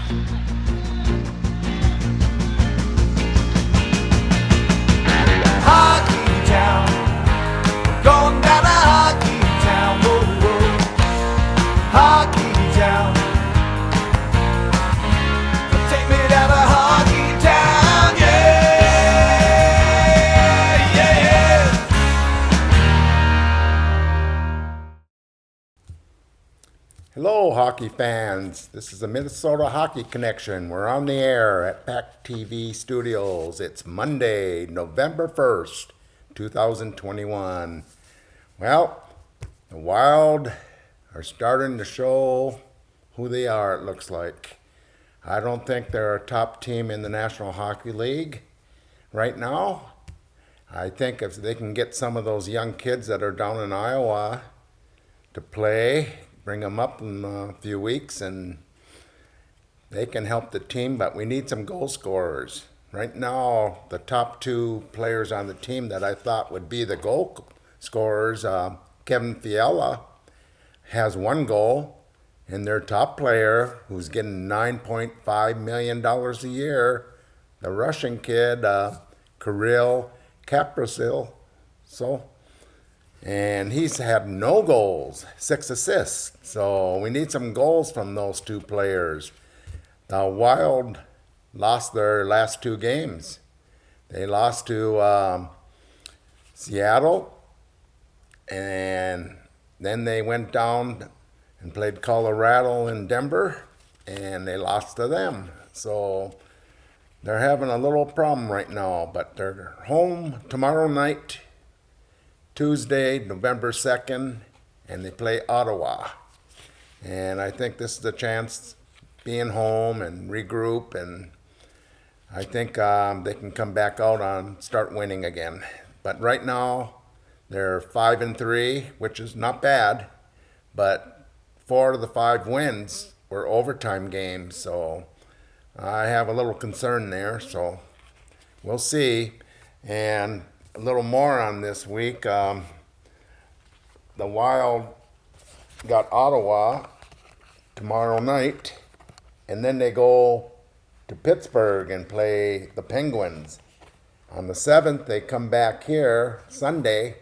Hockey town, going down to hockey town, whoa, whoa. Hockey town, take me down to hockey town, yeah, yeah, yeah. Hello, hockey fans. This is the Minnesota Hockey Connection. We're on the air at PACT-TV Studios. It's Monday, November 1st, 2021. Well, the Wild are starting to show who they are, it looks like. I don't think they're a top team in the National Hockey League right now. I think if they can get some of those young kids that are down in Iowa to play, bring them up in a few weeks, and they can help the team, but we need some goal scorers. Right now, the top two players on the team that I thought would be the goal scorers, Kevin Fiala has 1 goal, and their top player, who's getting $9.5 million a year, the Russian kid, Kirill Kaprizov, and he's had no goals, 6 assists. So we need some goals from those two players. The Wild lost their last 2 games. They lost to Seattle, and then they went down and played Colorado and Denver, and they lost to them. So they're having a little problem right now, but they're home tomorrow night, Tuesday, November 2nd, and they play Ottawa. And I think this is the chance, being home and regroup, and I think they can come back out and start winning again. But right now, they're 5-3, which is not bad, but 4 of the 5 wins were overtime games, so I have a little concern there, so we'll see. And a little more on this week. The Wild got Ottawa tomorrow night, and then they go to Pittsburgh and play the Penguins. On the 7th, they come back here Sunday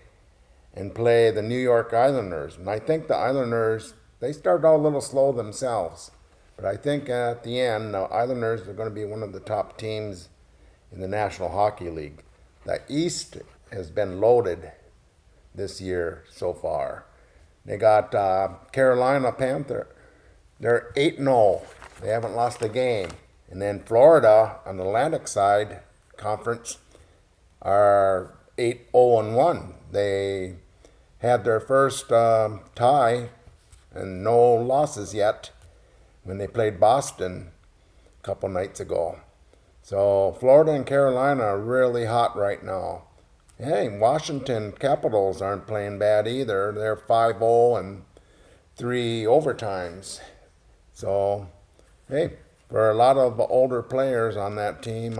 and play the New York Islanders. And I think the Islanders, they started out a little slow themselves, but I think at the end, the Islanders are going to be one of the top teams in the National Hockey League. The East has been loaded this year so far. They got Carolina Panther. They're 8-0. They haven't lost a game. And then Florida on the Atlantic side conference are 8-0-1. They had their first tie and no losses yet when they played Boston a couple nights ago. So Florida and Carolina are really hot right now. Hey, Washington Capitals aren't playing bad either. They're 5-0 and 3 overtimes. So, hey, for a lot of older players on that team,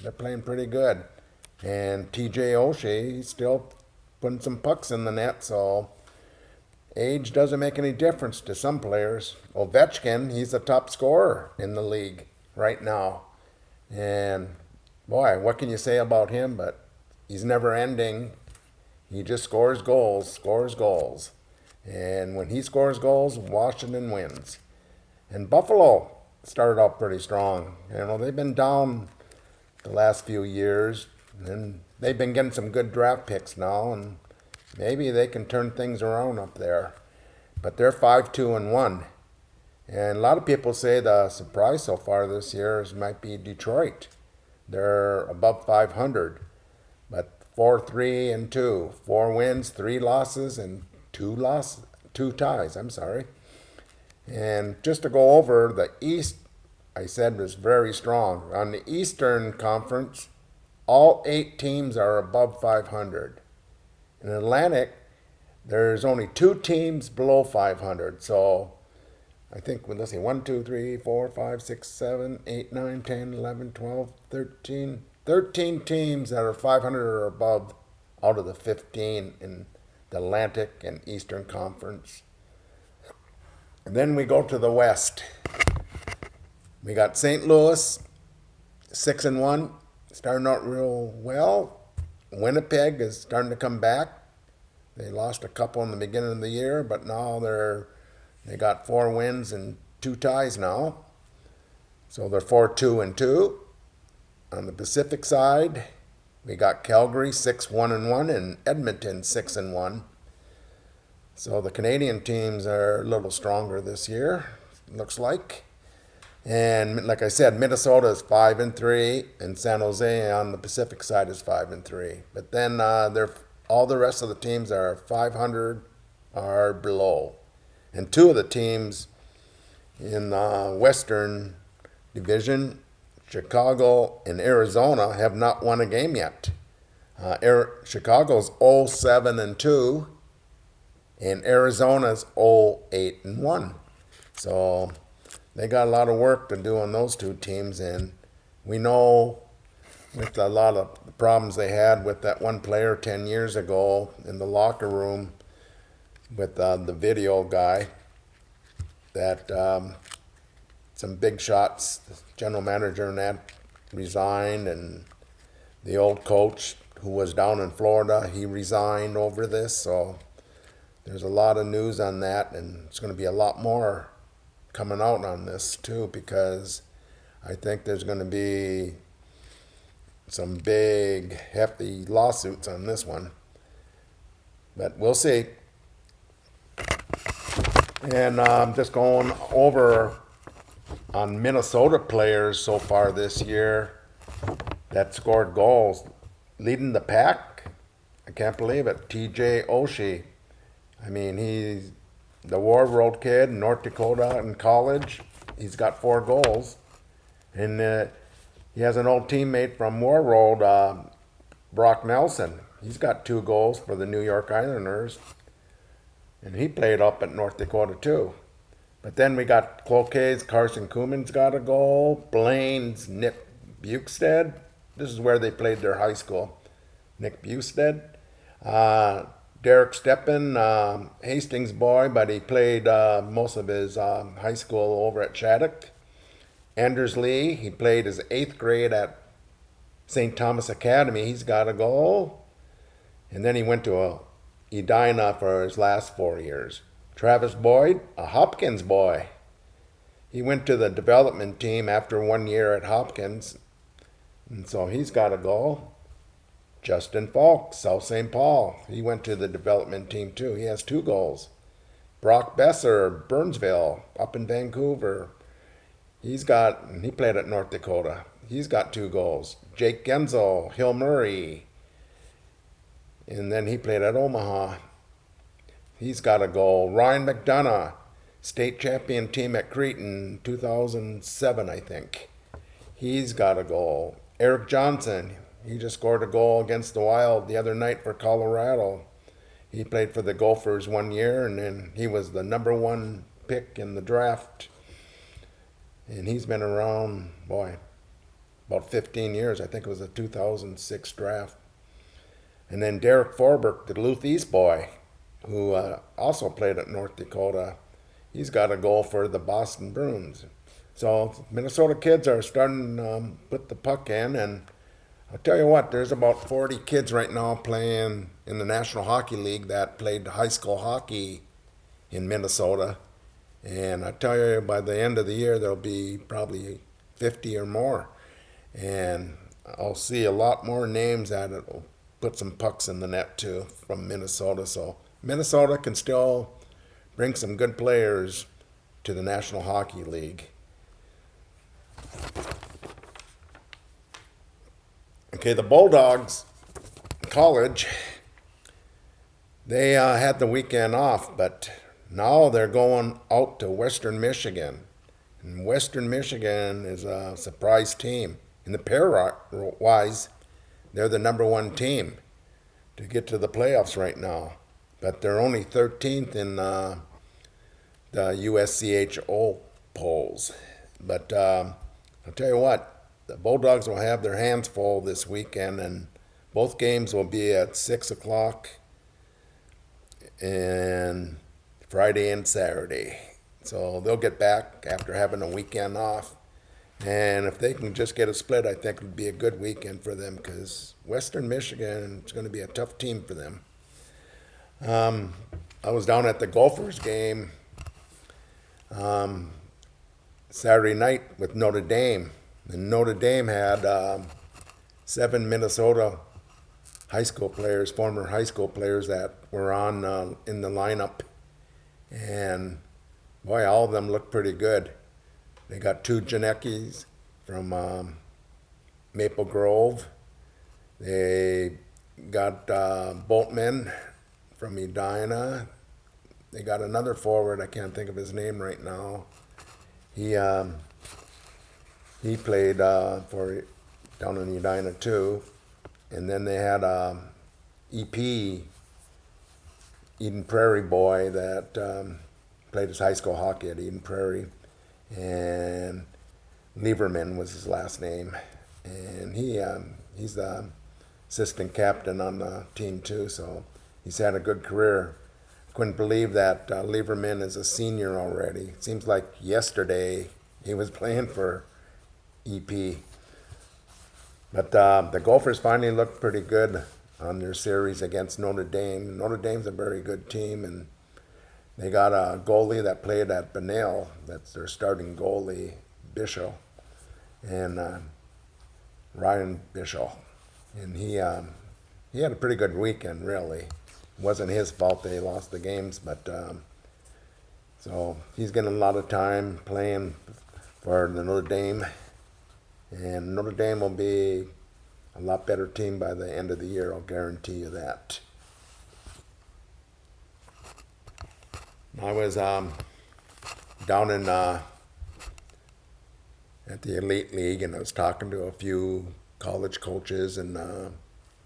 they're playing pretty good. And TJ Oshie, he's still putting some pucks in the net, so age doesn't make any difference to some players. Ovechkin, he's the top scorer in the league right now. And boy, what can you say about him? But he's never ending. He just scores goals. And when he scores goals, Washington wins. And Buffalo started out pretty strong. You know, they've been down the last few years, and they've been getting some good draft picks now, and maybe they can turn things around up there. But they're 5-2-1. And a lot of people say the surprise so far this year might be Detroit. They're above 500, but 4-3-2, 4 wins, 3 losses, and 2 ties. And just to go over the East, I said was very strong. On the Eastern Conference, all 8 teams are above 500. In Atlantic, there's only 2 teams below 500. So I think, let's see, 1, 2, 3, 4, 5, 6, 7, 8, 9, 10, 11, 12, 13. 13 teams that are 500 or above out of the 15 in the Atlantic and Eastern Conference. And then we go to the West. We got St. Louis, 6-1, starting out real well. Winnipeg is starting to come back. They lost a couple in the beginning of the year, but now they got 4 wins and 2 ties now. So they're 4-2-2. On the Pacific side, we got Calgary 6-1-1 and Edmonton 6-1. So the Canadian teams are a little stronger this year, looks like. And like I said, Minnesota is 5-3, and San Jose on the Pacific side is 5-3. But then all the rest of the teams are 500 or below, and 2 of the teams in the Western Division, Chicago and Arizona, have not won a game yet. Chicago's 0-7-2, and Arizona's 0-8-1. So they got a lot of work to do on those 2 teams, and we know with a lot of the problems they had with that one player 10 years ago in the locker room with the video guy, that some big shots, the general manager and that resigned, and the old coach who was down in Florida, he resigned over this. So there's a lot of news on that, and it's going to be a lot more coming out on this too, because I think there's going to be some big hefty lawsuits on this one, but we'll see. And just going over on Minnesota players so far this year that scored goals, leading the pack, I can't believe it, TJ Oshie. I mean, he's the War Road kid in North Dakota in college. He's got 4 goals. And he has an old teammate from War Road, Brock Nelson. He's got 2 goals for the New York Islanders. And he played up at North Dakota too. But then we got Cloquet's Carson Kuhlman's got a goal. Blaine's Nick Bukestad. This is where they played their high school. Nick Bukestad. Derek Steppen, Hastings boy, but he played most of his high school over at Shattuck. Anders Lee, he played his 8th grade at St. Thomas Academy. He's got a goal. And then he went to Edina for his last 4 years. Travis Boyd, a Hopkins boy. He went to the development team after 1 year at Hopkins, and so he's got a goal. Justin Falk, South St. Paul. He went to the development team too. He has 2 goals. Brock Besser, Burnsville, up in Vancouver. He played at North Dakota. He's got 2 goals. Jake Genzel, Hill Murray. And then he played at Omaha. He's got a goal. Ryan McDonough, state champion team at Cretin, 2007, I think. He's got a goal. Eric Johnson, he just scored a goal against the Wild the other night for Colorado. He played for the Gophers 1 year, and then he was the number 1 pick in the draft. And he's been around, about 15 years. I think it was a 2006 draft. And then Derek Forberg, the Duluth East boy, who also played at North Dakota. He's got a goal for the Boston Bruins. So Minnesota kids are starting to put the puck in, and I'll tell you what, there's about 40 kids right now playing in the National Hockey League that played high school hockey in Minnesota. And I tell you, by the end of the year, there'll be probably 50 or more. And I'll see a lot more names that will put some pucks in the net too from Minnesota. So Minnesota can still bring some good players to the National Hockey League. Okay, the Bulldogs college, they had the weekend off, but now they're going out to Western Michigan. And Western Michigan is a surprise team. In the pair-wise, they're the number 1 team to get to the playoffs right now. But they're only 13th in the USCHO polls. But I'll tell you what, the Bulldogs will have their hands full this weekend, and both games will be at 6 o'clock and Friday and Saturday. So they'll get back after having a weekend off. And if they can just get a split, I think it would be a good weekend for them because Western Michigan is going to be a tough team for them. I was down at the Gophers game Saturday night with Notre Dame. And Notre Dame had 7 Minnesota high school players, former high school players that were on in the lineup. And boy, all of them looked pretty good. They got 2 Janeckis from Maple Grove. They got Boltman from Edina. They got another forward. I can't think of his name right now. He played for down in Edina too. And then they had EP, Eden Prairie boy that played his high school hockey at Eden Prairie. And Lieberman was his last name. And he's the assistant captain on the team too, so he's had a good career. Couldn't believe that Lieberman is a senior already. Seems like yesterday he was playing for EP. But the Gophers finally looked pretty good on their series against Notre Dame. Notre Dame's a very good team, and they got a goalie that played at Benel. That's their starting goalie, Bishop, and Ryan Bishop. And he had a pretty good weekend, really. It wasn't his fault they lost the games, but so he's getting a lot of time playing for the Notre Dame. And Notre Dame will be a lot better team by the end of the year, I'll guarantee you that. I was down in at the Elite League, and I was talking to a few college coaches and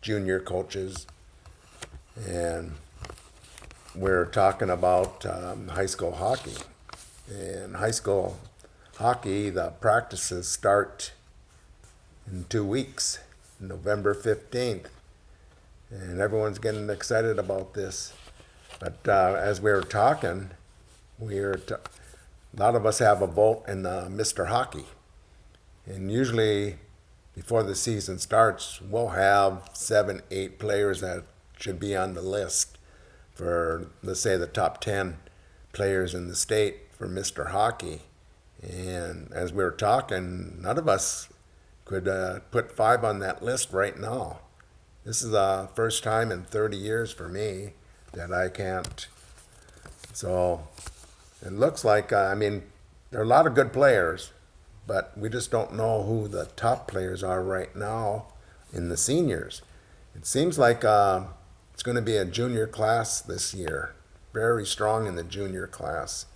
junior coaches, and we're talking about high school hockey. And high school hockey, the practices start in 2 weeks, November 15th, and everyone's getting excited about this. But as we were talking, a lot of us have a vote in Mr. Hockey. And usually before the season starts, we'll have 7, 8 players that should be on the list for, let's say, the top 10 players in the state for Mr. Hockey. And as we were talking, none of us could put 5 on that list right now. This is the first time in 30 years for me that I can't. So it looks like, there are a lot of good players, but we just don't know who the top players are right now in the seniors. It seems like it's going to be a junior class this year, very strong in the junior class.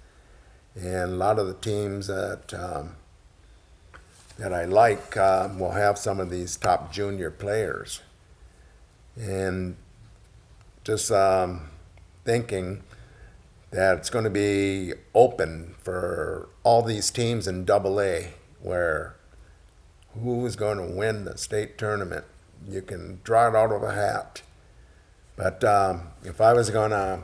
And a lot of the teams that I like will have some of these top junior players. And just thinking that it's going to be open for all these teams in AA, where who's going to win the state tournament, you can draw it out of a hat. But if I was going to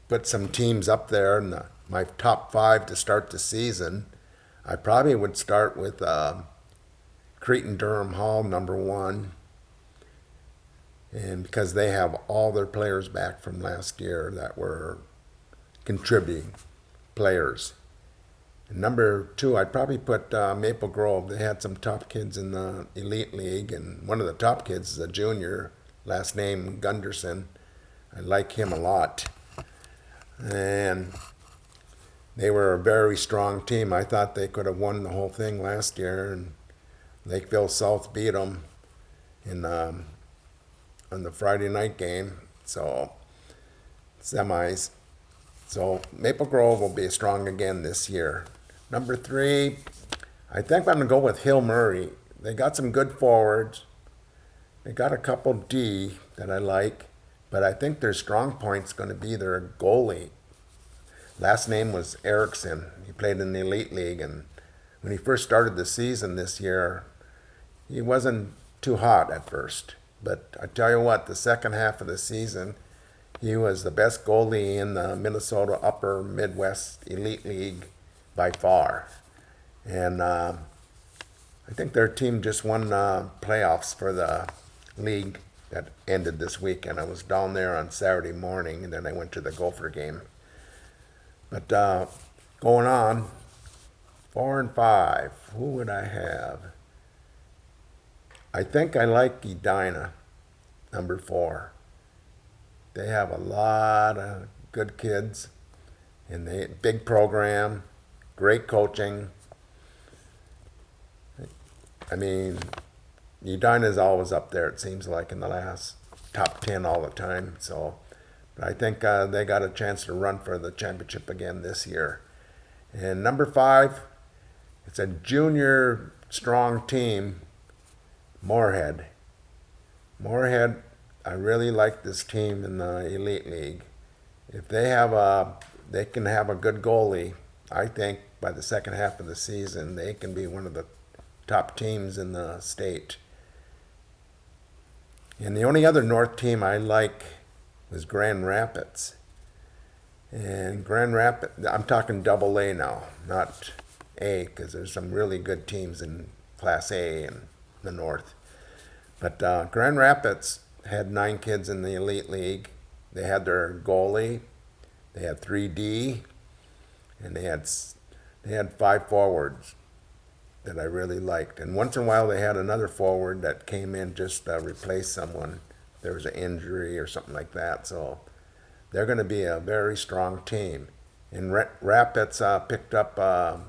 put some teams up there in my top 5 to start the season, I probably would start with Cretin Durham Hall, number 1. And because they have all their players back from last year that were contributing players. And number 2, I'd probably put Maple Grove. They had some top kids in the Elite League, and one of the top kids is a junior, last name Gunderson. I like him a lot. And they were a very strong team. I thought they could have won the whole thing last year, and Lakeville South beat them on the Friday night game, so semis. So Maple Grove will be strong again this year. Number 3, I think I'm going to go with Hill Murray. They got some good forwards. They got a couple D that I like, but I think their strong point's going to be their goalie. Last name was Erickson. He played in the Elite League, and when he first started the season this year, he wasn't too hot at first. But I tell you what, the second half of the season, he was the best goalie in the Minnesota Upper Midwest Elite League by far. And I think their team just won playoffs for the league that ended this weekend. I was down there on Saturday morning, and then I went to the Gopher game. But going on, 4 and 5. Who would I have? I think I like Edina, number 4. They have a lot of good kids, and they big program, great coaching. I mean, Edina's always up there. It seems like in the last top 10 all the time. So, but I think they got a chance to run for the championship again this year. And number 5, it's a junior strong team, Moorhead. Moorhead, I really like this team in the Elite League. If they can have a good goalie, I think by the second half of the season, they can be one of the top teams in the state. And the only other North team I like was Grand Rapids. And Grand Rapids, I'm talking double A now, not A, because there's some really good teams in Class A in the North. But Grand Rapids had 9 kids in the Elite League. They had their goalie, they had 3D, and they had 5 forwards that I really liked. And once in a while they had another forward that came in just to replace someone. There was an injury or something like that. So they're going to be a very strong team. And Rapids picked up a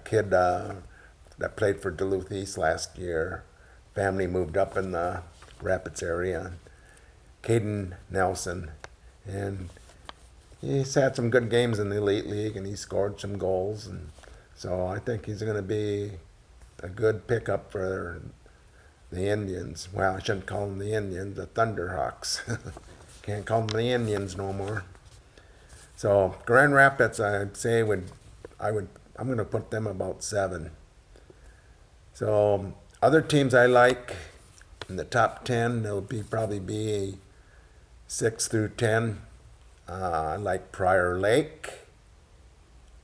kid that played for Duluth East last year. Family moved up in the Rapids area. Caden Nelson. And he's had some good games in the Elite League, and he scored some goals. And so I think he's going to be a good pickup for the Indians. Well, I shouldn't call them the Indians, the Thunderhawks. Can't call them the Indians no more. So Grand Rapids, I'd say I'm going to put them about 7. So other teams I like in the top 10, they'll probably be 6 through 10. I like Prior Lake.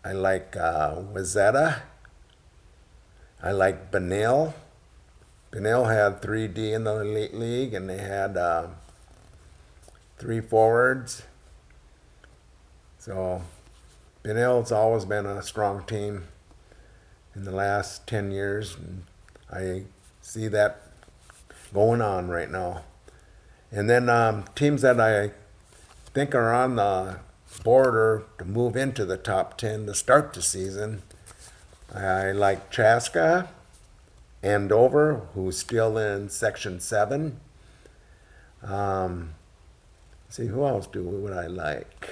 I like Wayzata. I like Benil. Benil had 3D in the Elite League, and they had 3 forwards. So Benil's always been a strong team in the last 10 years. And I see that going on right now. And then teams that I think are on the border to move into the top 10 to start the season, I like Chaska, Andover, who's still in Section 7. See, who else would I like?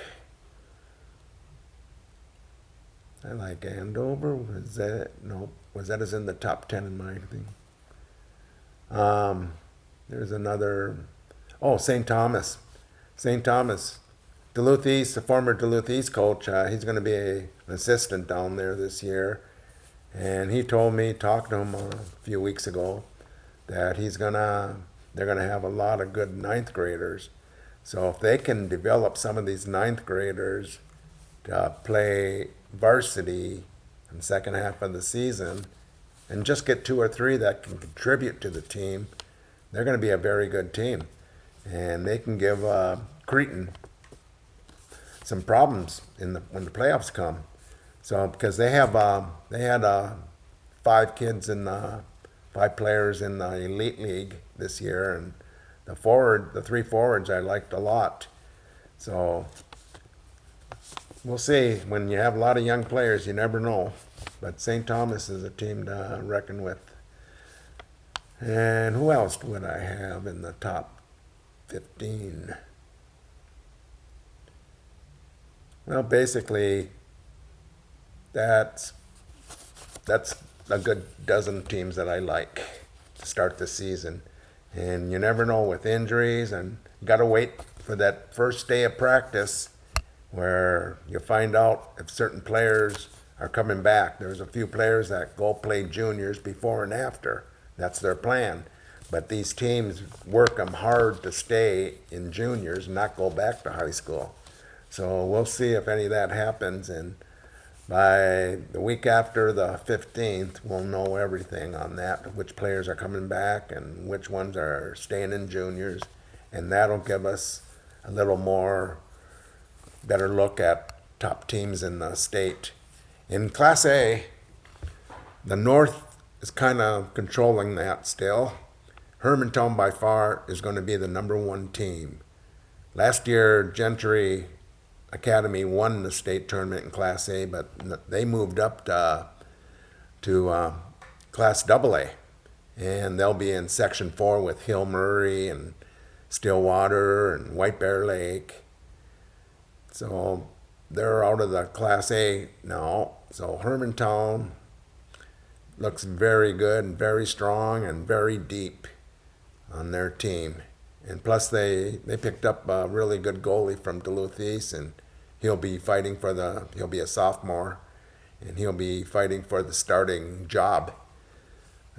I like Andover. Wayzata's in the top 10 in my thing. There's another. Oh, St. Thomas. St. Thomas. Duluth East, the former Duluth East coach, he's going to be an assistant down there this year. And he told me, talked to him a few weeks ago, that they're gonna have a lot of good 9th graders. So if they can develop some of these 9th graders to play varsity in the second half of the season, and just get 2 or 3 that can contribute to the team, they're going to be a very good team. And they can give Cretan some problems when the playoffs come. So because they had 5 kids in 5 players in the Elite League this year, and the 3 forwards I liked a lot. So we'll see. When you have a lot of young players, you never know. But St. Thomas is a team to reckon with. And who else would I have in the top 15? Well, basically, that's a good dozen teams that I like to start the season. And you never know with injuries, and you got to wait for that first day of practice where you find out if certain players are coming back. There's a few players that go play juniors before and after. That's their plan. But these teams work them hard to stay in juniors and not go back to high school. So we'll see if any of that happens. And By the week after the 15th, we'll know everything on that, which players are coming back and which ones are staying in juniors. And that'll give us a little more better look at top teams in the state. In Class A, the North is kind of controlling that still. Hermantown by far is going to be the number one team. Last year, Gentry Academy won the state tournament in Class A, but they moved up to Class AA, and they'll be in Section 4 with Hill Murray and Stillwater and White Bear Lake. So they're out of the Class A now. So Hermantown looks very good and very strong and very deep on their team. And plus they picked up a really good goalie from Duluth East, and he'll be a sophomore, and he'll be fighting for the starting job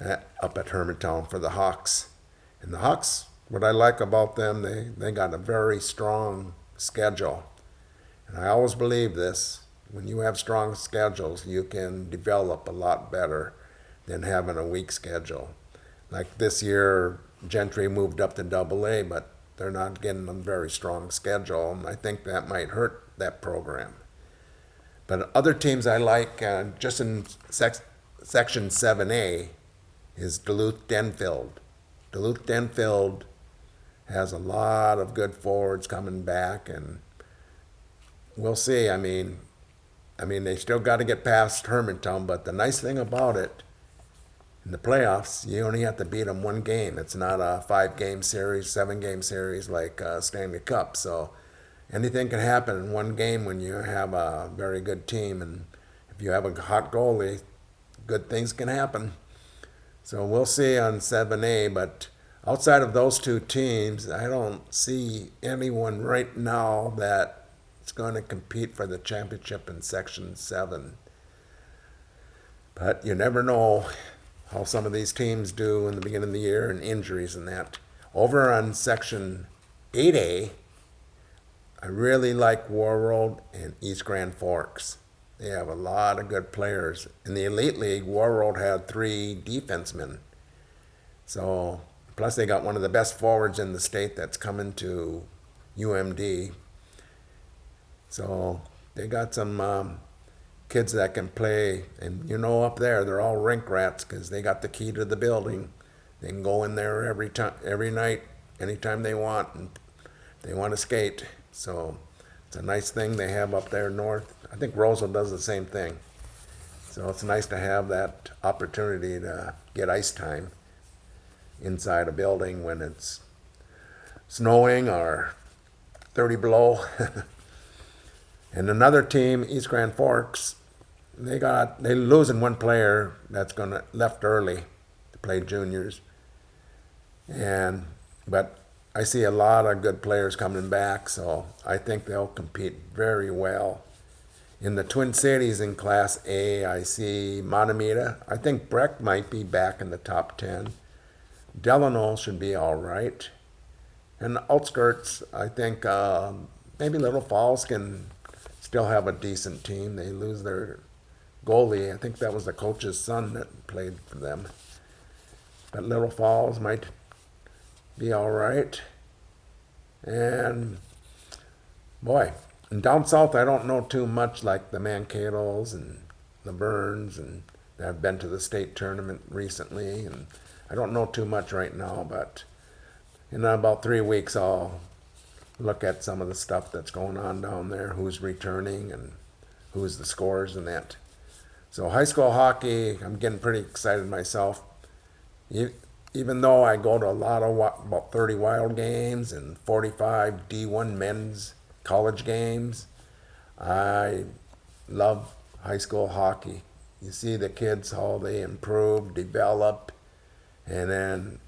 up at Hermantown for the Hawks. And the Hawks, what I like about them, they got a very strong schedule. And I always believe this, when you have strong schedules, you can develop a lot better than having a weak schedule. Like this year, Gentry moved up to AA, but they're not getting a very strong schedule, and I think that might hurt that program. But other teams I like, just in Section 7A, is Duluth-Denfield. Duluth-Denfield has a lot of good forwards coming back, and we'll see. I mean, they still got to get past Hermantown, but the nice thing about it, in the playoffs, you only have to beat them one game. It's not a 5-game series, 7-game series like Stanley Cup. So anything can happen in one game when you have a very good team. And if you have a hot goalie, good things can happen. So we'll see on 7A. But outside of those two teams, I don't see anyone right now that's going to compete for the championship in Section 7. But you never know how some of these teams do in the beginning of the year and injuries and that. Over on Section 8A, I really like Warroad and East Grand Forks. They have a lot of good players. In the Elite League, Warroad had 3 defensemen. So, plus they got one of the best forwards in the state that's coming to UMD. So they got some kids that can play, and up there they're all rink rats because they got the key to the building. They can go in there every night, anytime they want, and they want to skate. So it's a nice thing they have up there north. I think Roseville does the same thing. So it's nice to have that opportunity to get ice time inside a building when it's snowing or 30 below. And another team, East Grand Forks, they losing one player that's left early to play juniors. But I see a lot of good players coming back, so I think they'll compete very well. In the Twin Cities in Class A, I see Montemita. I think Breck might be back in the top 10. Delano should be all right. And the outskirts, I think maybe Little Falls can still have a decent team. They lose their goalie. I think that was the coach's son that played for them. But Little Falls might be all right. And boy, and down south I don't know too much, like the Mancadles and the Burns, and I've been to the state tournament recently, and I don't know too much right now, but in about 3 weeks I'll look at some of the stuff that's going on down there, who's returning and who's the scorers and that. So high school hockey, I'm getting pretty excited myself. Even though I go to a lot of about 30 Wild games and 45 D1 men's college games, I love high school hockey. You see the kids, how they improve, develop, and then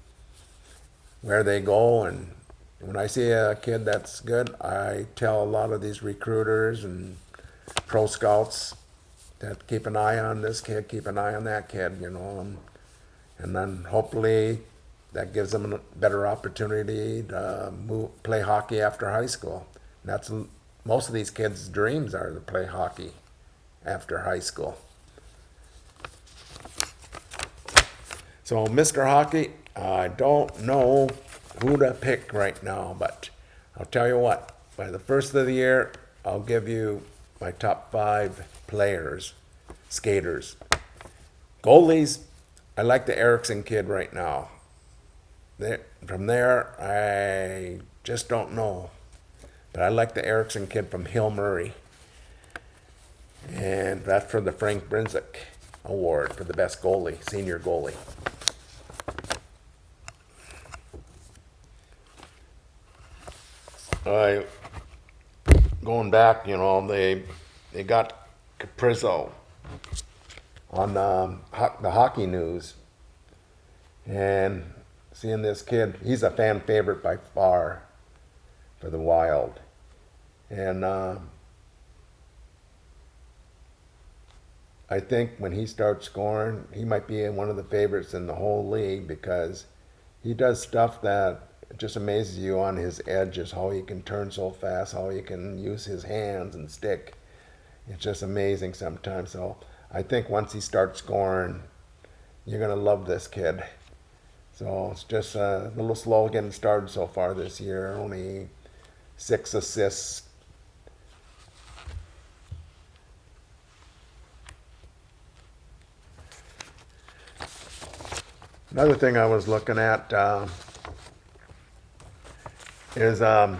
where they go. And when I see a kid that's good, I tell a lot of these recruiters and pro scouts that keep an eye on this kid, keep an eye on that kid, and then hopefully that gives them a better opportunity to play hockey after high school. And that's most of these kids' dreams, are to play hockey after high school. So, Mr. Hockey, I don't know who to pick right now, but I'll tell you what, by the first of the year, I'll give you my top 5 players, skaters. Goalies, I like the Erickson kid right now. From there, I just don't know. But I like the Erickson kid from Hill Murray. And that's for the Frank Brinzik Award for the best goalie, senior goalie. Going back, they got Caprizzo on the hockey news, and seeing this kid, he's a fan favorite by far for the Wild, and I think when he starts scoring, he might be one of the favorites in the whole league because he does stuff that just amazes you on his edges, how he can turn so fast, how he can use his hands and stick. It's just amazing sometimes. So I think once he starts scoring, you're going to love this kid. So it's just a little slow getting started so far this year. Only 6 assists. Another thing I was looking at is the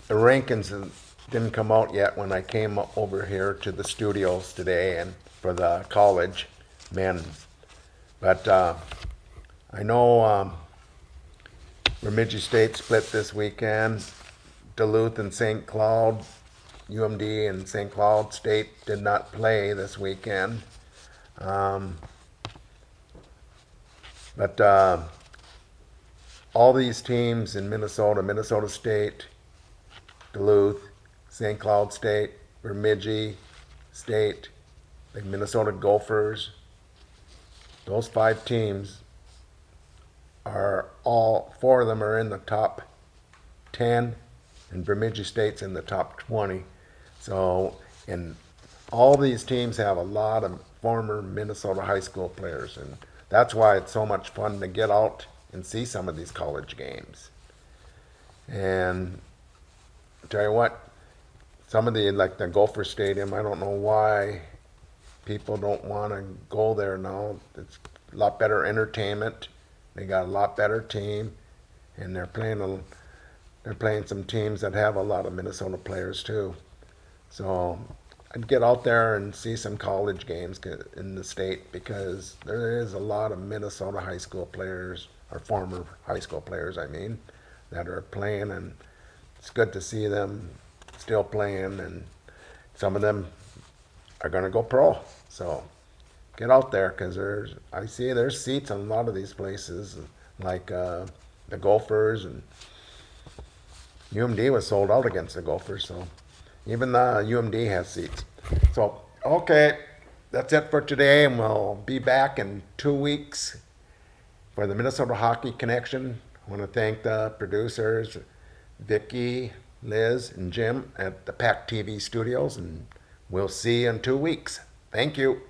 rankings didn't come out yet when I came over here to the studios today and for the college men's. But I know Bemidji State split this weekend. Duluth and St. Cloud, UMD and St. Cloud State did not play this weekend. But all these teams in Minnesota, Minnesota State, Duluth, St. Cloud State, Bemidji State, the Minnesota Gophers, those 5 teams are all 4 of them are in the top 10, and Bemidji State's in the top 20. So, and all these teams have a lot of former Minnesota high school players, and that's why it's so much fun to get out and see some of these college games. And I'll tell you what, some of like the Gopher Stadium, I don't know why people don't want to go there now. It's a lot better entertainment. They got a lot better team, and they're playing some teams that have a lot of Minnesota players too. So I'd get out there and see some college games in the state because there is a lot of Minnesota high school players, or former high school players, I mean, that are playing, and it's good to see them still playing, and some of them are going to go pro. So get out there because I see there's seats in a lot of these places, like the Gophers, and UMD was sold out against the Gophers, so even the UMD has seats. So, okay, that's it for today, and we'll be back in 2 weeks for the Minnesota Hockey Connection. I want to thank the producers, Vicky, Liz, and Jim at the PACT-TV studios, and we'll see you in 2 weeks. Thank you.